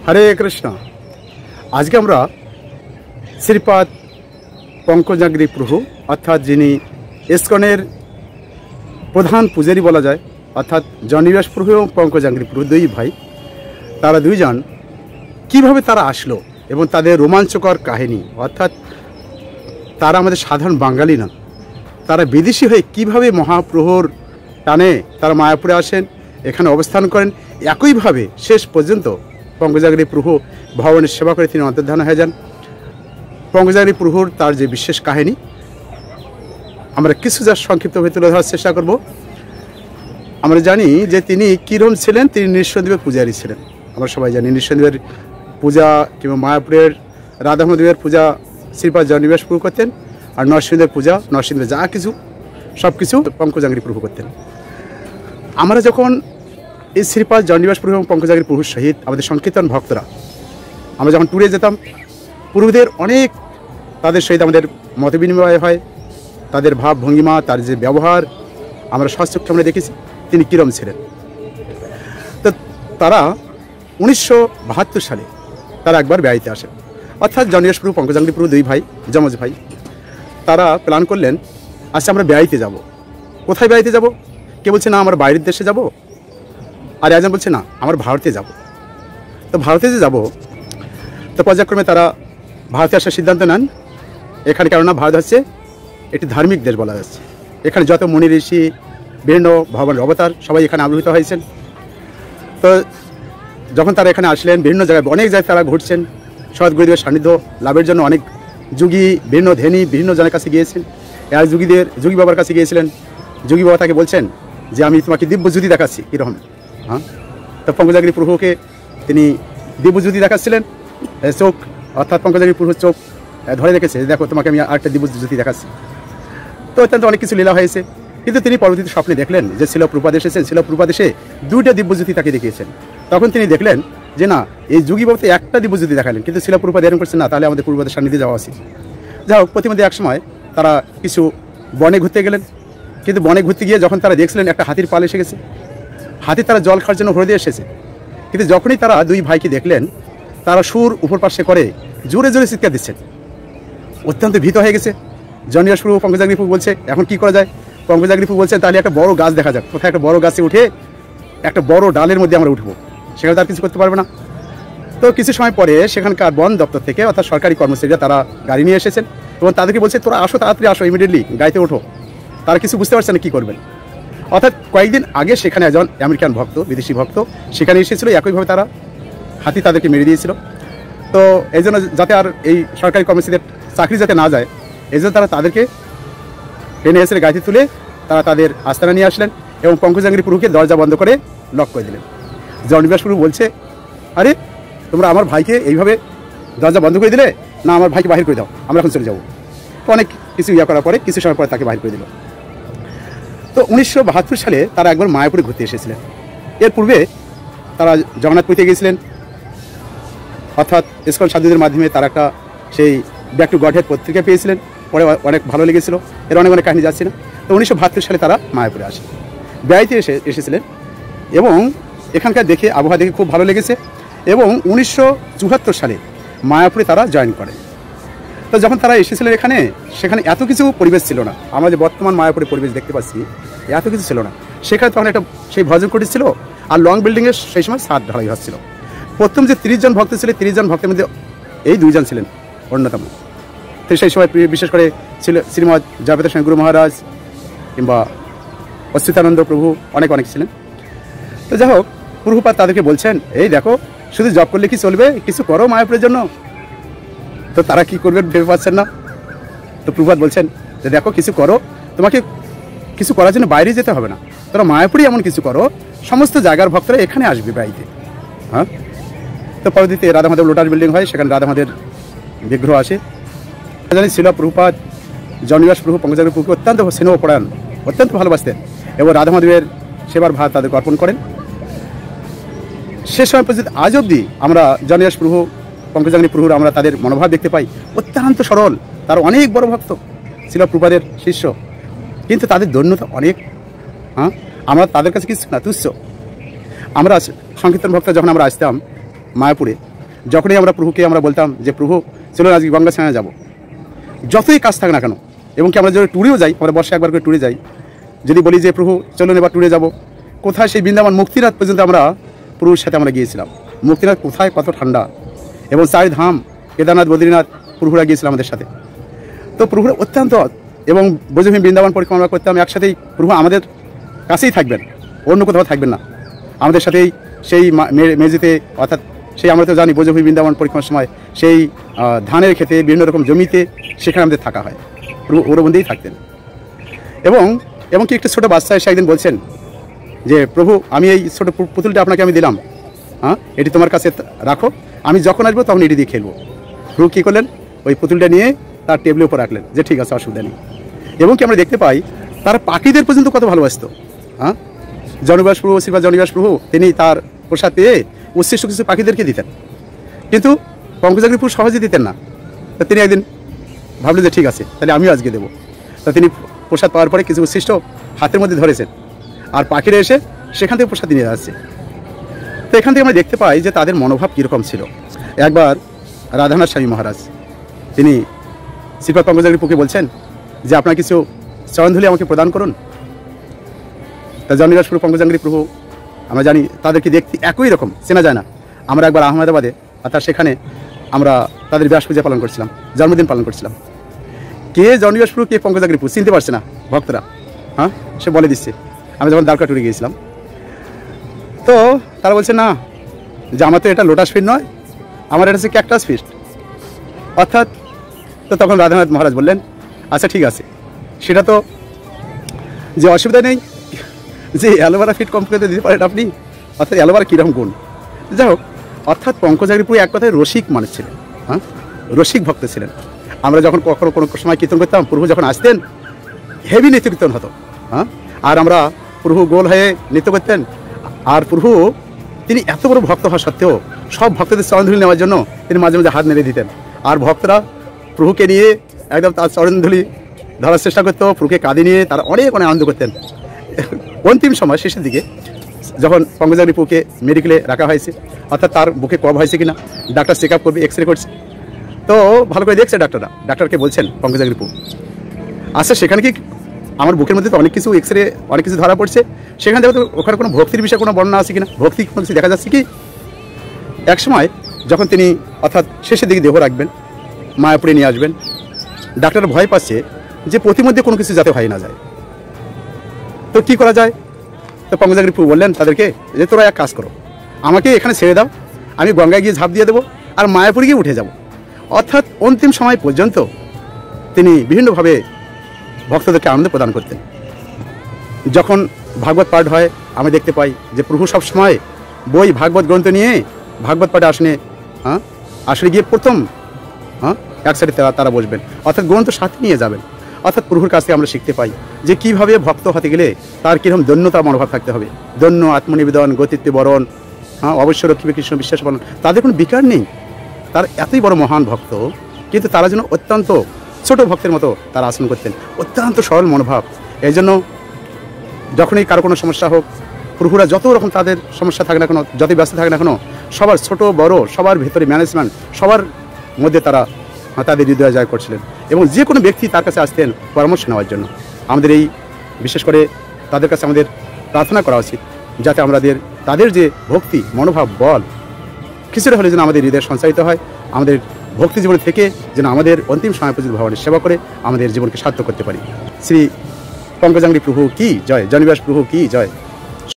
हरे कृष्ण। आज के আমরা শ্রীপাদ পঙ্কজাগিরি প্রভু অর্থাৎ যিনি ইসকনের প্রধান পূজারী বলা যায়, অর্থাৎ জনিবাস প্রভু এবং পঙ্কজাগিরি প্রভু দুই ভাই, তারা দুইজন কিভাবে তারা আসলো এবং তাদের রোমাঞ্চকর কাহিনী, অর্থাৎ তারা আমাদের সাধারণ বাঙালি না, তারা বিদেশি হয়ে কিভাবে মহাপ্রভুর টানে তারা মায়াপুরে আসেন, এখানে অবস্থান করেন, একইভাবে শেষ পর্যন্ত পঙ্কজাগিরি প্রভু ভগবানের সেবা করে তিনি অন্তর্ধান হয়ে যান। পঙ্কজাগিরি প্রভুর তার যে বিশেষ কাহিনী আমরা কিছু যা সংক্ষিপ্তভাবে তুলে ধরার চেষ্টা করব। আমরা জানি যে তিনি কীরকম ছিলেন, তিনি নৃসিংহদেবের পূজারী ছিলেন। আমরা সবাই জানি নৃসিংহদেবের পূজা কিংবা মায়াপুরের রাধামাধবের পূজা শ্রীপাদ জনিবাস প্রভু করতেন, আর নরসিংহদেবের পূজা নরসিংহদেব যা কিছু সব কিছু পঙ্কজাগিরি প্রভু করতেন। আমরা যখন এই শ্রীপাদ জনিবাস প্রভু এবং পঙ্কজাগিরি প্রভুর সহিত আমাদের সংকীর্তন ভক্তরা আমরা যখন ট্যুরে যেতাম, প্রভুদের অনেক তাদের সহিত আমাদের মত বিনিময় হয়, তাদের ভাব ভঙ্গিমা, তার যে ব্যবহার আমরা স্বচক্ষে আমরা দেখেছি তিনি কীরম ছিলেন। তো তারা 1972 সালে তারা একবার বেড়াইতে আসেন, অর্থাৎ জনিবাস প্রভু পঙ্কজাগিরি প্রভু দুই ভাই, যমজ ভাই, তারা প্ল্যান করলেন আচ্ছা আমরা বেড়াইতে যাব। কোথায় বেড়াইতে যাব? কে বলছে না আমার বাইরের দেশে যাব, আর একজন বলছে না আমার ভারতে যাব। তো ভারতে যে যাব, তো পর্যায়ক্রমে তারা ভারতে আসার সিদ্ধান্ত নেন। এখানে কেননা ভারত হচ্ছে একটি ধার্মিক দেশ বলা যাচ্ছে, এখানে যত মুনি ঋষি বিভিন্ন ভগবানের অবতার সবাই এখানে আবির্ভূত হয়েছেন। তো যখন তারা এখানে আসলেন, বিভিন্ন জায়গায় অনেক জায়গায় তারা ঘুরছেন, সদ্গুরুদেবের সান্নিধ্য লাভের জন্য অনেক যুগী বিভিন্ন ধেনী বিভিন্ন জনের কাছে গিয়েছেন। এর যোগী বাবার কাছে গিয়েছিলেন। যোগী বাবা তাকে বলছেন যে আমি তোমাকে দিব্যজ্যোতি দেখাচ্ছি কীরকম। হ্যাঁ, তো পঙ্কজাগিরি প্রভুকে তিনি দিব্যজ্যোতি দেখাচ্ছিলেন, চোখ অর্থাৎ পঙ্কজাগিরি প্রভুর চোখ ধরে রেখেছে, দেখো তোমাকে আমি আরেকটা দিব্যজ্যোতি দেখাচ্ছি। তো অত্যন্ত অনেক কিছু লীলা হয়েছে, কিন্তু তিনি পরবর্তীতে স্বপ্নে দেখলেন যে শিল প্রভুপাদ এসেছেন, শিল প্রভুপাদ এসে দুইটা দিব্যজ্যোতি তাকে দেখিয়েছেন। তখন তিনি দেখলেন যে না, এই যোগী বাবুতে একটা দিব্যজ্যোতি দেখালেন, কিন্তু শিল প্রভুপাদ এরকম করছেন না, তাহলে আমাদের প্রভুপাদের সান্নিধ্যে যাওয়া উচিত। যাই হোক, প্রতিমধ্যে এক সময় তারা কিছু বনে ঘুরতে গেলেন, কিন্তু বনে ঘুরতে গিয়ে যখন তারা দেখছিলেন একটা হাতির পাল এসে গেছে, হাতি তারা জল খাওয়ার জন্য হ্রদে এসেছে। কিন্তু যখনই তারা দুই ভাইকে দেখলেন, তারা সুর উপর পাশে করে জোরে জোরে চিৎকার দিচ্ছেন, অত্যন্ত ভীত হয়ে গেছে। জনিবাস প্রভু পঙ্কজাগিরি প্রভু বলছে এখন কি করা যায়? পঙ্কজাগিরি প্রভু বলছে তাহলে একটা বড় গাছ দেখা যাক, কোথায় একটা বড় গাছে উঠে একটা বড় ডালের মধ্যে আমরা উঠবো, সেখানে তার কিছু করতে পারবে না। তো কিছু সময় পরে সেখানকার বন দপ্তর থেকে অর্থাৎ সরকারি কর্মচারীরা তারা গাড়ি নিয়ে এসেছেন এবং তাদেরকে বলছে তোরা আসো, তাড়াতাড়ি আসো, ইমিডিয়েটলি গাড়িতে ওঠো। তারা কিছু বুঝতে পারছে না কী করবেন। অর্থাৎ কয়েকদিন আগে সেখানে একজন আমেরিকান ভক্ত, বিদেশি ভক্ত সেখানে এসেছিল, একইভাবে তারা হাতি তাদেরকে মেরে দিয়েছিল। তো এই জন্য যাতে আর এই সরকারি কর্মচারীদের চাকরি যাতে না যায়, এই জন্য তারা তাদেরকে টেনে এসে গাড়িতে তুলে তারা তাদের আস্তানা নিয়ে আসলেন এবং পঙ্কজাগিরি প্রভুকে দরজা বন্ধ করে লক করে দিলেন। জনিবাস প্রভু বলছে আরে তোমরা আমার ভাইকে এইভাবে দরজা বন্ধ করে দিলে, না আমার ভাইকে বাহির করে দাও, আমরা এখন চলে যাবো। তো অনেক কিছু ইয়া করার পরে কিছু সময় পরে তাকে বাহির করে দিল। তো 1972 সালে তারা একবার মায়াপুরে ঘুরতে এসেছিলেন। এর পূর্বে তারা জগন্নাথপুরীতে গিয়েছিলেন, অর্থাৎ ইসকন সাধুদের মাধ্যমে তারা একটা সেই ব্যাক টু গডহেড পত্রিকা পেয়েছিলেন, পরে অনেক ভালো লেগেছিল। এর অনেক অনেক কাহিনী যাচ্ছে না। তো 1972 সালে তারা মায়াপুরে আসে, বেড়াইতে এসেছিলেন এবং এখানকার দেখে আবহাওয়া দেখে খুব ভালো লেগেছে এবং 1974 সালে মায়াপুরে তারা জয়েন করেন। তো যখন তারা এসেছিলেন এখানে, সেখানে এত কিছু পরিবেশ ছিল না, আমরা যে বর্তমান মায়াপুরে পরিবেশ দেখতে পাচ্ছি এত কিছু ছিল না। সেখানে তখন একটা সেই ভজন কুটি ছিল, আর লং বিল্ডিংয়ের সেই সময় ছাদ ঢালাই হচ্ছিল। প্রথম যে 30 জন ভক্ত ছিল, 30 জন ভক্তের মধ্যে এই দুইজন ছিলেন অন্যতম। তো সেই সময় বিশেষ করে ছিল শ্রীমৎ জয়প্রকাশ গুরু মহারাজ কিংবা অচ্যুতানন্দ প্রভু, অনেক অনেক ছিলেন। তো যাই হোক, প্রভুপাদ তাদেরকে বলছেন এই দেখো শুধু জপ করলে কি চলবে, কিছু করো মায়াপুরের জন্য। তো তারা কি করবেন ভেবে পাচ্ছেন না। তো প্রভুপাদ বলছেন যে দেখো কিছু করো, তোমাকে কিছু করার জন্য বাইরে যেতে হবে না, তোরা মায়াপুরে এমন কিছু করো, সমস্ত জায়গার ভক্তরা এখানে আসবে বাড়িতে। হ্যাঁ, তো পরবর্তীতে রাধামাধব লোটাস বিল্ডিং হয়, সেখানে রাধামাধবের বিগ্রহ আসে। জানি ছিল প্রভুপাদ জনিবাস প্রভু পঙ্কজাগিরি প্রভুকে অত্যন্ত স্নেহ পরায়ণ, অত্যন্ত ভালোবাসতেন এবং রাধামাধবের সেবার ভার তাদেরকে অর্পণ করেন। সে সময় পর্যন্ত আজ অবধি আমরা জনিবাস প্রভু পঙ্কজাগিরি প্রভুর আমরা তাদের মনোভাব দেখতে পাই, অত্যন্ত সরল। তারা অনেক বড় ভক্ত ছিল প্রভুপাদের শিষ্য, কিন্তু তাদের দৈন্যতা অনেক। হ্যাঁ, আমরা তাদের কাছে কিছু না, তুচ্ছ। আমরা সংকীর্তন ভক্ত যখন আমরা আসতাম মায়াপুরে, যখনই আমরা প্রভুকে আমরা বলতাম যে প্রভু চলুন আজকে গঙ্গা স্নানে যাবো, যতই কাজ থাক না কেন, এবং কি আমরা যদি ট্যুরেও যাই, আমরা বর্ষে একবার করে ট্যুরে যাই, যদি বলি যে প্রভু চলুন এবার ট্যুরে যাব, কোথায় সেই বৃন্দাবন মুক্তিনাথ পর্যন্ত আমরা প্রভুর সাথে আমরা গিয়েছিলাম। মুক্তিনাথ কোথায়, কত ঠান্ডা, এবং চারি ধাম কেদারনাথ বদ্রীনাথ প্রভুরা গিয়েছিলাম আমাদের সাথে। তো প্রভুরা অত্যন্ত, এবং ব্রজভূমি বৃন্দাবন পরিক্রমা আমরা করতাম একসাথেই, প্রভু আমাদের কাছেই থাকবেন, অন্য কোথাও থাকবেন না, আমাদের সাথেই সেই মেজিতে, অর্থাৎ সেই আমরা তো জানি ব্রজভূমি বৃন্দাবন পরিক্রমার সময় সেই ধানের খেতে বিভিন্ন রকম জমিতে সেখানে আমাদের থাকা হয়, প্রভু ওর মধ্যেই থাকতেন। এবং কি একটা ছোটো বাচ্চা এসে একদিন বলছেন যে প্রভু আমি এই ছোটো পুতুলটা আপনাকে আমি দিলাম, হ্যাঁ এটি তোমার কাছে রাখো, আমি যখন আসবো তখন এটি দিয়ে খেলবো। প্রভু কী করলেন, ওই পুতুলটা নিয়ে তার টেবিলের উপর রাখলেন যে ঠিক আছে, অসুবিধা নেই। এবং কি আমরা দেখতে পাই তারা পাখিদের পর্যন্ত কত ভালোবাসত। হ্যাঁ, জননিবাস প্রভু, শ্রীপাদ জননিবাস প্রভু তিনি তার প্রসাদ পেয়ে উচ্ছিষ্ট কিছু পাখিদেরকে দিতেন, কিন্তু পঙ্কজাগিরি প্রভু সহজে দিতেন না। তা তিনি একদিন ভাবলেন যে ঠিক আছে তাহলে আমিও আজকে দেবো। তা তিনি প্রসাদ পাওয়ার পরে কিছু উচ্ছিষ্ট হাতের মধ্যে ধরেছেন, আর পাখিরা এসে সেখান থেকে প্রসাদ নিয়ে যাচ্ছে। তো এখান থেকে আমরা দেখতে পাই যে তাদের মনোভাব কীরকম ছিল। একবার রাধানাথ স্বামী মহারাজ তিনি শ্রীপাদ পঙ্কজাগিরি প্রভুকে বলছেন যে আপনার কিছু চরণধূলি আমাকে প্রদান করুন। তা জননিবাস প্রভু, পঙ্কজাগিরি প্রভু আমরা জানি তাদেরকে দেখতে একই রকম, চেনা যায় না। আমরা একবার আহমেদাবাদে, অর্থাৎ সেখানে আমরা তাদের ব্যাস পূজা পালন করছিলাম, জন্মদিন পালন করছিলাম। কে জননিবাস প্রভু, কে পঙ্কজাগিরি প্রভু চিনতে পারছে না ভক্তরা, হ্যাঁ সে বলে দিচ্ছে। আমি যখন দ্বারকা টুরে গিয়েছিলাম, তো তারা বলছে না যে আমার তো এটা লোটাস ফিট নয়, আমার এটা হচ্ছে ক্যাকটাস ফিট, অর্থাৎ। তো তখন রাধানাথ মহারাজ বললেন আচ্ছা ঠিক আছে, সেটা তো যে অসুবিধা নেই, যে অ্যালোভেরা ফিট কম করে দিতে পারেন আপনি, অর্থাৎ অ্যালোভেরা কীরকম গুণ। যাই হোক, অর্থাৎ পঙ্কজাগিরি প্রভু এক কথায় রসিক মানুষ ছিলেন, হ্যাঁ রসিক ভক্ত ছিলেন। আমরা যখন কখনো কোনো সময় কীর্তন করতাম, প্রভু যখন আসতেন হেভি নৃত্য কীর্তন হতো, হ্যাঁ, আর আমরা প্রভু গোল হয়ে নৃত্য করতেন। আর প্রভু তিনি এত বড় ভক্ত হওয়া সত্ত্বেও সব ভক্তদের চরণধূলি নেওয়ার জন্য তিনি মাঝে মাঝে হাত নেড়ে দিতেন, আর ভক্তরা প্রভুকে নিয়ে একদম তার চরণধূলি ধরার চেষ্টা করতো, প্রভুকে কাঁধে নিয়ে তারা অনেক আনন্দ করতেন। অন্তিম সময় শেষের দিকে যখন পঙ্কজাগিরি প্রভুকে মেডিকেলে রাখা হয়েছে, অর্থাৎ তার বুকে কব হয়েছে কিনা ডাক্তার চেক আপ করবে, এক্স রে করছে, তো ভালো করে দেখছে ডাক্তারকে বলছেন পঙ্কজাগিরি প্রভু আচ্ছা সেখানে কি আমার বুকের মধ্যে তো অনেক কিছু এক্স রে অনেক কিছু ধরা পড়ছে, সেখানে দেখো তো ওখানে কোনো ভক্তির বিষয়ে কোনো বর্ণনা আছে কিনা, ভক্তি কোনো কিছু দেখা যাচ্ছে কি। এক সময় যখন তিনি অর্থাৎ শেষের দিকে দেহ রাখবেন, মায়াপুরে নিয়ে আসবেন, ডাক্তার ভয় পাচ্ছে যে প্রতিমধ্যে কোনো কিছু যাতে হয় না যায়, তো কী করা যায়। তো পঙ্কজাগিরি প্রভু বললেন তাদেরকে যে তোরা এক কাজ করো, আমাকে এখানে ছেড়ে দাও, আমি গঙ্গায় গিয়ে ঝাঁপ দিয়ে দেবো আর মায়াপুরে গিয়ে উঠে যাব। অর্থাৎ অন্তিম সময় পর্যন্ত তিনি বিভিন্নভাবে ভক্তদেরকে আনন্দ প্রদান করতেন। যখন ভাগবত পাঠ হয় আমরা দেখতে পাই যে প্রভু সবসময় বই ভাগবত গ্রন্থ নিয়ে ভাগবত পাঠে আসনে গিয়ে প্রথম এক সাইডে তারা বসবেন, অর্থাৎ গ্রন্থ সাথে নিয়ে যাবেন। অর্থাৎ প্রভুর কাছ থেকে আমরা শিখতে পাই যে কীভাবে ভক্ত হতে গেলে তার কীরকম দৈন্যতার মনোভাব থাকতে হবে, দৈন্য, আত্মনিবেদন, গতিত্বে বরণ, অবশ্য রক্ষিবে কৃষ্ণ বিশ্বাস বরণ, তাদের কোনো বিকার নেই। তার এতই বড় মহান ভক্ত, কিন্তু তারা যেন অত্যন্ত ছোট ভক্তের মতো তারা আচরণ করতেন, অত্যন্ত সরল মনোভাব। এই জন্য যখনই কারো কোনো সমস্যা হোক, প্রভুরা যত রকম তাদের সমস্যা থাকে না কেন, যতই ব্যস্ত থাকে না কেন, সবার ছোট বড় সবার ভেতরে ম্যানেজমেন্ট, সবার মধ্যে তারা তাদের হৃদয় জয় করছিলেন, এবং যে কোনো ব্যক্তি তার কাছে আসতেন পরামর্শ নেওয়ার জন্য। আমাদের এই বিশেষ করে তাদের কাছে আমাদের প্রার্থনা করা উচিত যাতে আমাদের তাদের যে ভক্তি মনোভাব বল কিছুটা হলে যেন আমাদের হৃদয় সঞ্চারিত হয়, আমাদের ভক্তি জীবনে থেকে যেন আমাদের অন্তিম সময় পর্যন্ত ভগবানের সেবা করে আমাদের জীবনকে সার্থক করতে পারি। শ্রী পঙ্কজাগিরি প্রভু কি জয়, জননিবাস প্রভু কি জয়।